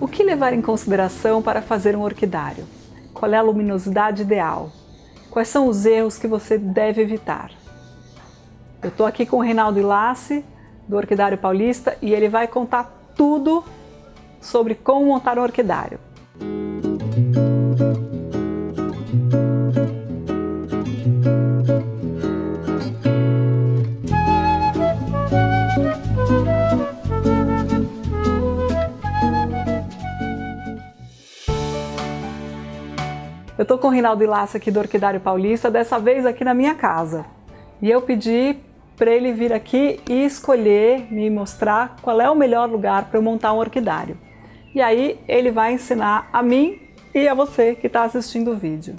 O que levar em consideração para fazer um orquidário? Qual é a luminosidade ideal? Quais são os erros que você deve evitar? Eu estou aqui com o Reinaldo Ilassi, do Orquidário Paulista, e ele vai contar tudo sobre como montar um orquidário. Eu estou com o Reinaldo Ilassi aqui do Orquidário Paulista, dessa vez aqui na minha casa. E eu pedi para ele vir aqui e escolher, me mostrar qual é o melhor lugar para eu montar um orquidário. E aí ele vai ensinar a mim e a você que está assistindo o vídeo.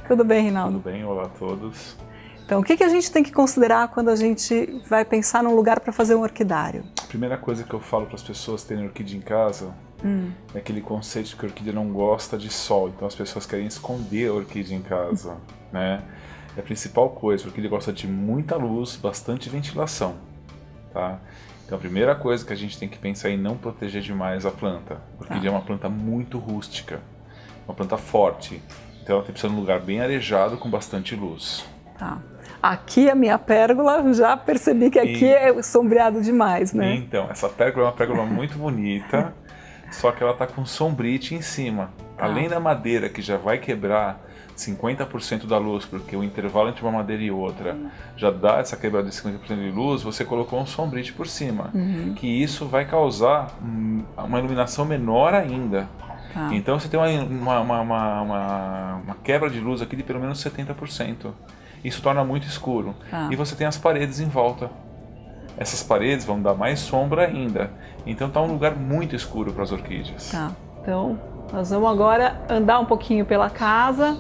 Tudo bem, Reinaldo? Tudo bem, olá a todos. Então, o que a gente tem que considerar quando a gente vai pensar num lugar para fazer um orquidário? A primeira coisa que eu falo para as pessoas terem orquídea em casa é aquele conceito de que a orquídea não gosta de sol, então as pessoas querem esconder a orquídea em casa, né? É a principal coisa, a orquídea gosta de muita luz, bastante ventilação, tá? Então a primeira coisa que a gente tem que pensar é em não proteger demais a planta. A orquídea é uma planta muito rústica, uma planta forte, então ela tem que ser num lugar bem arejado com bastante luz. Tá. Aqui a minha pérgola, já percebi que aqui é sombreado demais, né? Então, essa pérgola é uma pérgola muito bonita, só que ela está com sombrite em cima. Além da madeira, que já vai quebrar 50% da luz, porque o intervalo entre uma madeira e outra já dá essa quebrada de 50% de luz, você colocou um sombrite por cima, que isso vai causar uma iluminação menor ainda. Então você tem uma quebra de luz aqui de pelo menos 70%. Isso torna muito escuro. E você tem as paredes em volta. Essas paredes vão dar mais sombra ainda. Então está um lugar muito escuro para as orquídeas. Tá. Então nós vamos agora andar um pouquinho pela casa,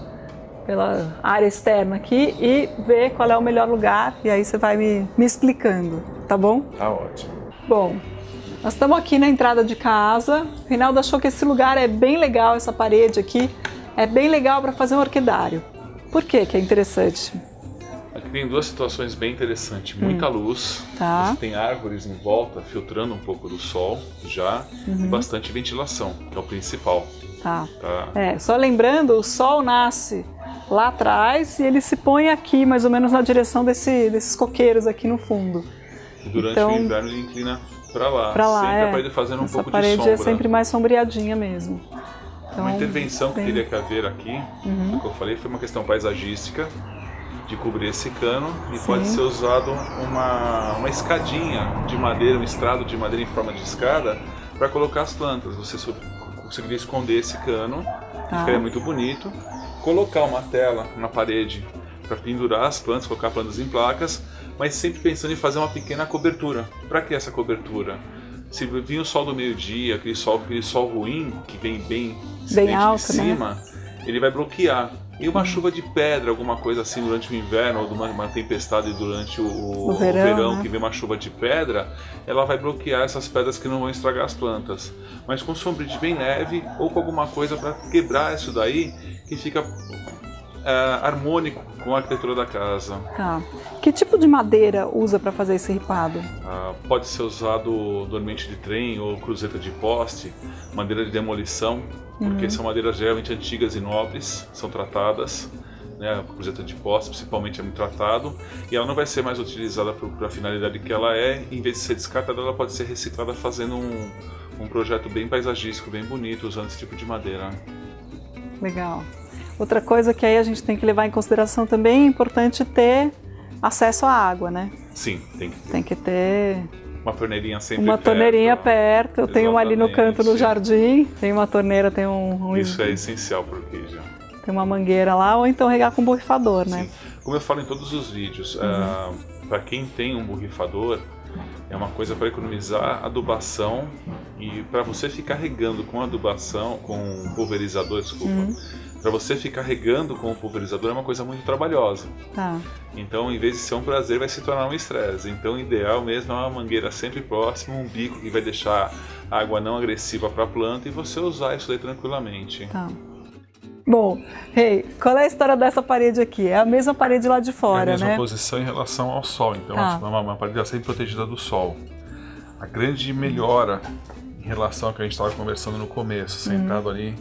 pela área externa aqui e ver qual é o melhor lugar. E aí você vai me explicando, tá bom? Tá ótimo. Bom, nós estamos aqui na entrada de casa. O Reinaldo achou que esse lugar é bem legal, essa parede aqui é bem legal para fazer um orquidário. Por que é interessante? Aqui tem duas situações bem interessantes. Muita luz, você tem árvores em volta filtrando um pouco do sol já, e bastante ventilação, que é o principal. Tá. Só lembrando, o sol nasce lá atrás e ele se põe aqui, mais ou menos na direção desses coqueiros aqui no fundo. E durante o inverno ele inclina para lá, sempre a parede fazendo um pouco de sombra. Essa parede é sempre mais sombreadinha mesmo. Então, uma intervenção que teria que haver aqui, o que eu falei, foi uma questão paisagística, de cobrir esse cano, e pode ser usado uma escadinha de madeira, um estrado de madeira em forma de escada, para colocar as plantas. Você conseguiria esconder esse cano, que ficaria muito bonito, colocar uma tela na parede para pendurar as plantas, colocar plantas em placas, mas sempre pensando em fazer uma pequena cobertura. Para que essa cobertura? Se vir o sol do meio-dia, aquele sol ruim, que vem bem alto, de cima, ele vai bloquear. E uma chuva de pedra, alguma coisa assim durante o inverno, ou uma tempestade durante o verão, que vem uma chuva de pedra, ela vai bloquear essas pedras que não vão estragar as plantas. Mas com sombrite bem leve, ou com alguma coisa para quebrar isso daí, que fica harmônico com a arquitetura da casa. Que tipo de madeira usa para fazer esse ripado? Pode ser usado dormente de trem ou cruzeta de poste, madeira de demolição, porque são madeiras geralmente antigas e nobres, são tratadas, né? A cruzeta de poste principalmente é muito tratado, e ela não vai ser mais utilizada para a finalidade que ela é. Em vez de ser descartada, ela pode ser reciclada fazendo um projeto bem paisagístico, bem bonito, usando esse tipo de madeira. Legal. Outra coisa que aí a gente tem que levar em consideração também, é importante ter acesso à água, né? Sim, tem que ter. Tem que ter uma torneirinha sempre perto. Uma torneirinha perto. Eu tenho uma ali no canto do jardim, tem uma torneira, tem Isso é essencial para o orquídea. Tem uma mangueira lá, ou então regar com borrifador, né? Sim. Como eu falo em todos os vídeos, para quem tem um borrifador, é uma coisa para economizar adubação, e para você ficar regando com adubação, com pulverizador, para você ficar regando com o pulverizador é uma coisa muito trabalhosa. Então, em vez de ser um prazer, vai se tornar um estresse. Então, o ideal mesmo é uma mangueira sempre próxima, um bico que vai deixar a água não agressiva para a planta, e você usar isso daí tranquilamente. Bom, qual é a história dessa parede aqui? É a mesma parede lá de fora, né? É a mesma posição em relação ao sol, então é uma parede sempre protegida do sol. A grande melhora em relação ao que a gente estava conversando no começo, sentado ali,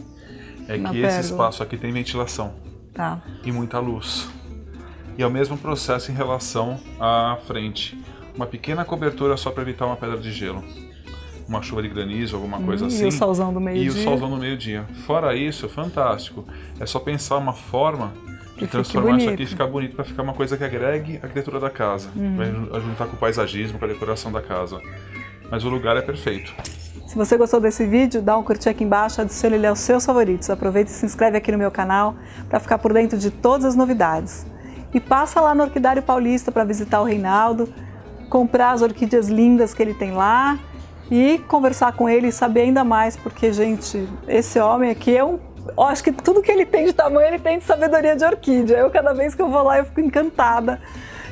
é Na que pérgola. esse espaço aqui tem ventilação Tá. e muita luz. E é o mesmo processo em relação à frente. Uma pequena cobertura só para evitar uma pedra de gelo. Uma chuva de granizo, alguma coisa assim. E o solzão do E meio-dia. o solzão no meio-dia. Fora isso, fantástico. É só pensar uma forma de Que transformar fique isso aqui e bonito. ficar bonito, para ficar uma coisa que agregue a arquitetura da casa. Vai juntar com o paisagismo, com a decoração da casa. Mas o lugar é perfeito. Se você gostou desse vídeo, dá um curtir aqui embaixo, adicione ele aos seus favoritos. Aproveita e se inscreve aqui no meu canal para ficar por dentro de todas as novidades. E passa lá no Orquidário Paulista para visitar o Reinaldo, comprar as orquídeas lindas que ele tem lá e conversar com ele e saber ainda mais, porque, gente, esse homem aqui eu acho que tudo que ele tem de tamanho, ele tem de sabedoria de orquídea. Eu, cada vez que eu vou lá, eu fico encantada.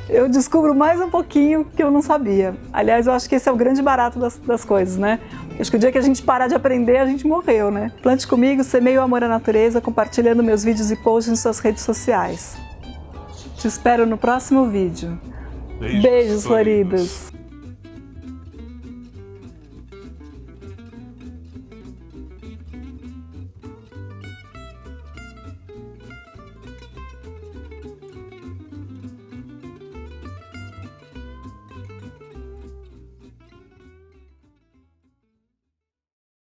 Eu descubro mais um pouquinho que eu não sabia. Aliás, eu acho que esse é o grande barato das coisas, né? Acho que o dia que a gente parar de aprender, a gente morreu, né? Plante comigo, semeie o amor à natureza, compartilhando meus vídeos e posts em suas redes sociais. Te espero no próximo vídeo. Beijos floridos!